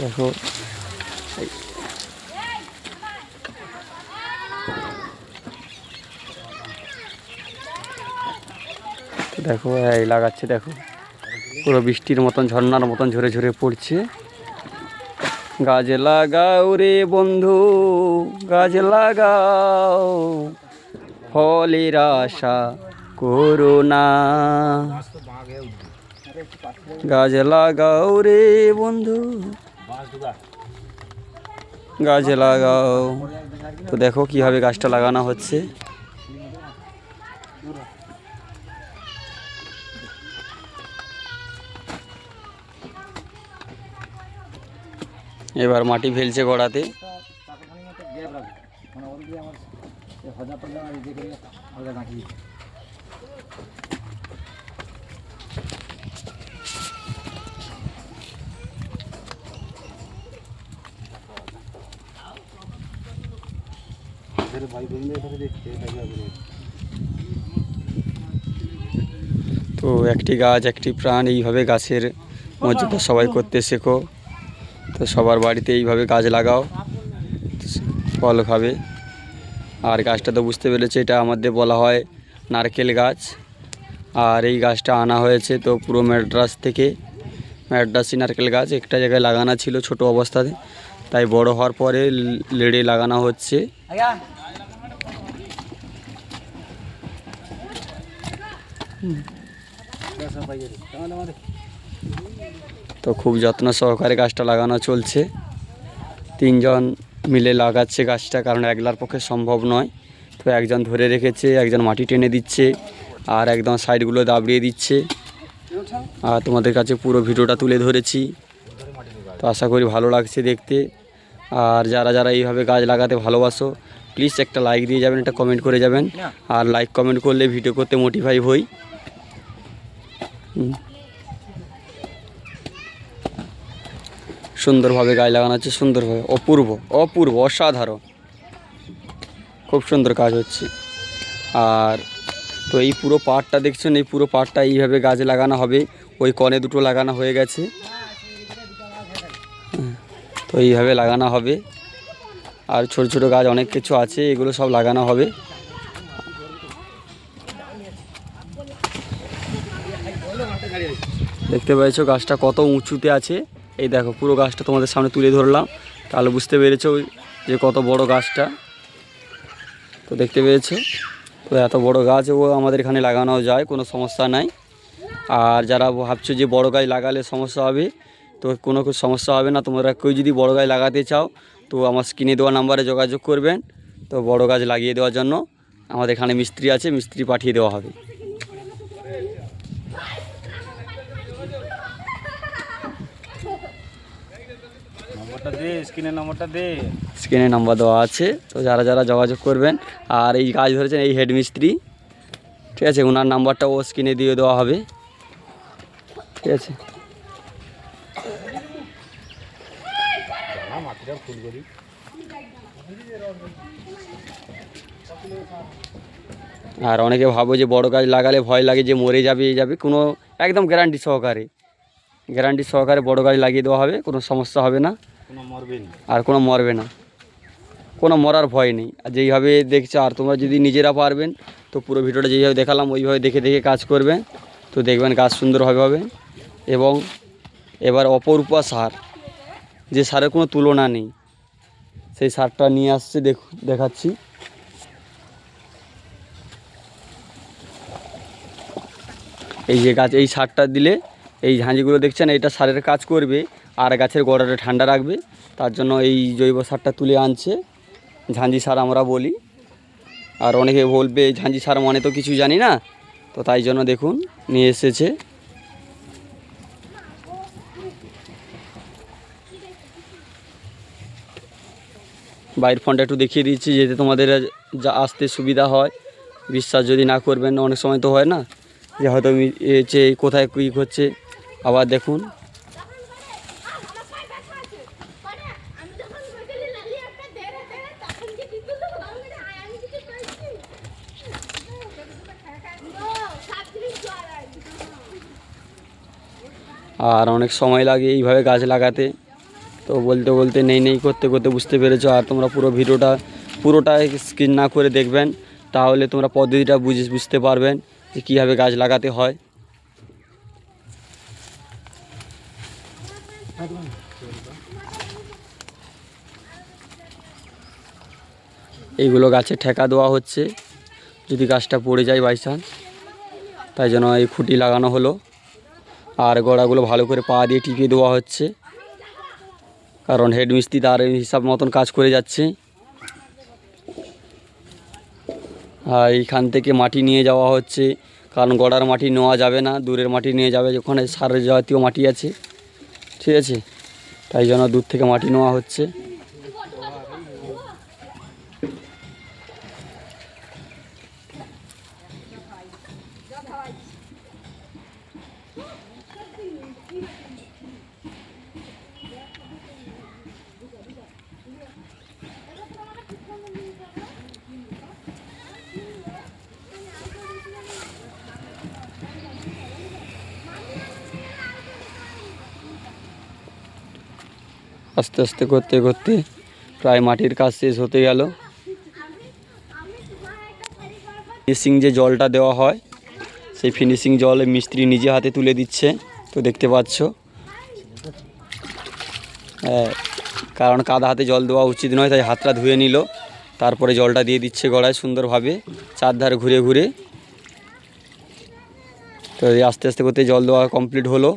দেখো দেখো এই লাগাচ্ছে, দেখো পুরো বৃষ্টির মতন ঝর্ণার মতন ঝরে ঝরে পড়ছে। গাছ লাগাও রে বন্ধু, গাছ লাগাও, ফলের আশা করো না। গাছ লাগাও রে বন্ধু, গাছ লাগাও। তো দেখো কিভাবে গাছটা লাগানো হচ্ছে। এবার মাটি ফেলছে গোড়াতে। তো একটি গাছ একটি প্রাণ, এইভাবে গাছের মর্যাদা সবাই করতে শেখো। তো সবার বাড়িতে এইভাবে গাছ লাগাও, ফল খাবে। আর গাছটা তো বুঝতে পেরেছে, এটা আমাদের বলা হয় নারকেল গাছ। আর এই গাছটা আনা হয়েছে তো পুরো ম্যাড্রাস থেকে, ম্যাড্রাসি নারকেল গাছ। একটা জায়গায় লাগানো ছিল ছোট অবস্থাতে, তাই বড় হওয়ার পরে লেড়ে লাগানো হচ্ছে। তো খুব যত্ন সহকারে গাছটা লাগানো চলছে। 3 জন মিলে লাগাচ্ছে গাছটা, কারণ একলার পক্ষে সম্ভব নয়। তো একজন ধরে রেখেছে, একজন মাটি টেনে দিচ্ছে, আর একদম সাইডগুলো দাবড়িয়ে দিচ্ছে। আর তোমাদের কাছে পুরো ভিডিওটা তুলে ধরেছি। তো আশা করি ভালো লাগছে দেখতে। আর যারা যারা এইভাবে গাছ লাগাতে ভালোবাসো, প্লিজ একটা লাইক দিয়ে যাবেন, একটা কমেন্ট করে যাবেন। আর লাইক কমেন্ট করলে ভিডিও করতে মোটিভাই হই। সুন্দরভাবে গাছ লাগানো হচ্ছে, সুন্দরভাবে, অপূর্ব অপূর্ব অসাধারণ, খুব সুন্দর কাজ হচ্ছে। আর তো এই পুরো পাড়টা দেখছেন, এই পুরো পাড়টা এইভাবে গাছ লাগানো হবে। ওই কনে দুটো লাগানো হয়ে গেছে, তো এইভাবে লাগানো হবে। আর ছোট ছোট গাছ অনেক কিছু আছে, এগুলো সব লাগানো হবে। দেখতে পাচ্ছ গাছটা কত উঁচুতে আছে। এই দেখো পুরো গাছটা তোমাদের সামনে তুলে ধরলাম, তাহলে বুঝতে পেরেছো যে কত বড় গাছটা। তো দেখতে পেয়েছো, তো এত বড় গাছও আমাদের এখানে লাগানো যায়, কোনো সমস্যা নাই। আর যারা ভাবছো যে বড় গাছ লাগালে সমস্যা হবে, তো কোনো সমস্যা হবে না। তোমরা কেউ যদি বড় গাছ লাগাতে চাও, তো আমার স্ক্রিনে দেওয়া নাম্বারে যোগাযোগ করবেন। তো বড় গাছ লাগিয়ে দেওয়ার জন্য আমাদের এখানে মিস্ত্রি আছে, মিস্ত্রি পাঠিয়ে দেওয়া হবে। স্ক্রিনে নাম্বার দেওয়া আছে, তো যারা যারা যোগাযোগ করবেন। আর এই কাজ ধরেছেন এই হেড মিস্ত্রি, ঠিক আছে, ওনার নাম্বারটা ও স্ক্রিনে দিয়ে দেওয়া হবে, ঠিক আছে। আর অনেকে ভাবো যে বড় গাছ লাগালে ভয় লাগে যে মরে যাবে, এই যাবে, কোনো একদম গ্যারান্টি সহকারে বড় গাছ লাগিয়ে দেওয়া হবে, কোনো সমস্যা হবে না, আর কোনো মরবে না, কোনো মরার ভয় নেই। আর যেইভাবে দেখছো, আর তোমরা যদি নিজেরা পারবেন, তো পুরো ভিডিওটা যেইভাবে দেখালাম ওইভাবে দেখে দেখে কাজ করবেন, তো দেখবেন কাজ সুন্দরভাবে হবে। এবং এবার অপরূপা সার, যে সারের কোনো তুলনা নেই, সেই সারটা নিয়ে আসছে, দেখাচ্ছি। এই যে গাছ, এই সারটা দিলে এই ঝাঁঝিগুলো দেখছেন, এইটা সারের কাজ করবে আর গাছের গোড়াটা ঠান্ডা রাখবে। তার জন্য এই জৈব সারটা তুলে আনছে, ঝাঁঝি সার আমরা বলি। আর অনেকে বলবে ঝাঁঝি সার মানে তো কিছু জানি না, তো তাই জন্য দেখুন নিয়ে এসেছে। বাইরের ফোনটা একটু দেখিয়ে দিচ্ছি, যাতে তোমাদের যা আসতে সুবিধা হয়। বিশ্বাস যদি না করবেন, অনেক সময় তো হয় না যে হয়তো যে কোথায় কী হচ্ছে। আবার দেখুন, আর অনেক সময় লাগে এইভাবে গাছ লাগাতে। তো বলতে বলতে নেই করতে করতে বুঝতে পেরেছো। আর তোমরা পুরো ভিডিওটা পুরোটা স্ক্রিন না করে দেখবেন, তাহলে তোমরা পদ্ধতিটা বুঝতে পারবেন যে কীভাবে গাছ লাগাতে হয়। এইগুলো গাছে ঠেকা দেওয়া হচ্ছে যদি গাছটা পড়ে যায় বাই চান্স, তাই জন্য এই খুঁটি লাগানো হলো। আর গোড়াগুলো ভালো করে পা দিয়ে টিপিয়ে দেওয়া হচ্ছে, কারণ হেড মিস্ত্রি তার হিসাব মতন কাজ করে যাচ্ছে। আর এইখান থেকে মাটি নিয়ে যাওয়া হচ্ছে, কারণ গোড়ার মাটি নেওয়া যাবে না, দূরের মাটি নিয়ে যাবে, ওখানে সার জাতীয় মাটি আছে, ঠিক আছে, তাই জন্য দূর থেকে মাটি নেওয়া হচ্ছে। আস্তে আস্তে করতে করতে প্রায় মাটির কাজ শেষ হতে গেল। ফিনিশিং যে জলটা দেওয়া হয়, সেই ফিনিশিং জল মিস্ত্রি নিজে হাতে তুলে দিচ্ছে, তো দেখতে পাচ্ছ। কারণ কাদা হাতে জল দেওয়া উচিত নয়, তাই হাতটা ধুয়ে নিল, তারপরে জলটা দিয়ে দিচ্ছে গড়ায় সুন্দরভাবে চারধারে ঘুরে ঘুরে। তো এই আস্তে আস্তে করতে জল দেওয়া কমপ্লিট হলো।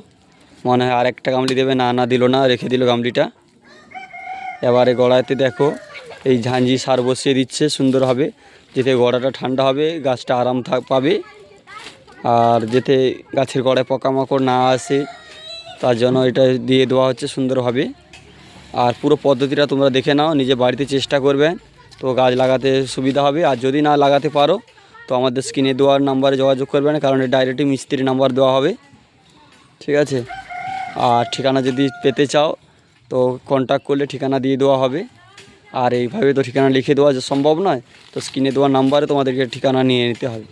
মনে হয় আর একটা গামলি দেবে, না দিল না, রেখে দিল গামলিটা। এবারে গড়াতে দেখো এই ঝাঁঝি সার বসিয়ে দিচ্ছে সুন্দরভাবে, যাতে গড়াটা ঠান্ডা হবে, গাছটা আরাম পাবে, আর যাতে গাছের গড়ায় পোকামাকড় না আসে, তার জন্য এটা দিয়ে দেওয়া হচ্ছে সুন্দরভাবে। আর পুরো পদ্ধতিটা তোমরা দেখে নাও, নিজে বাড়িতে চেষ্টা করবেন, তো গাছ লাগাতে সুবিধা হবে। আর যদি না লাগাতে পারো তো আমাদের স্ক্রিনে দেওয়ার নাম্বারে যোগাযোগ করবেন, কারণ ডাইরেক্টলি মিস্ত্রির নাম্বার দেওয়া হবে, ঠিক আছে। আর ঠিকানা যদি পেতে চাও তো কন্ট্যাক্ট করলে ঠিকানা দিয়ে দেওয়া হবে। আর এইভাবে তো ঠিকানা লিখে দেওয়া সম্ভব নয়, তো স্ক্রিনে দেওয়ার নাম্বারে তোমাদেরকে ঠিকানা নিয়ে নিতে হবে।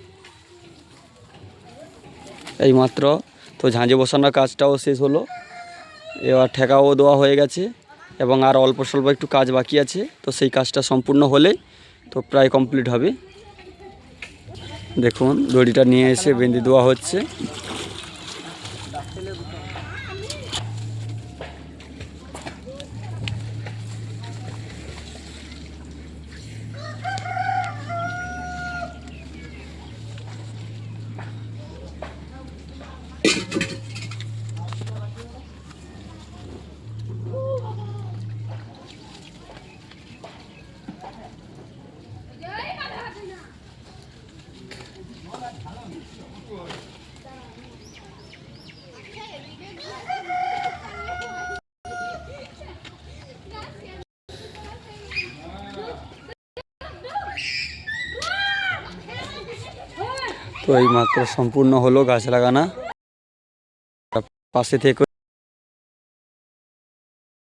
এইমাত্র তো ঝাঁঝে বসানোর কাজটাও শেষ হলো, এবার ঠেকাও দেওয়া হয়ে গেছে, এবং আর অল্প স্বল্প একটু কাজ বাকি আছে, তো সেই কাজটা সম্পূর্ণ হলে তো প্রায় কমপ্লিট হবে। দেখুন দড়িটা নিয়ে এসে বেঁধে দেওয়া হচ্ছে। তো এই মাত্র সম্পূর্ণ হলো গাছ লাগানো। পাশে থেকে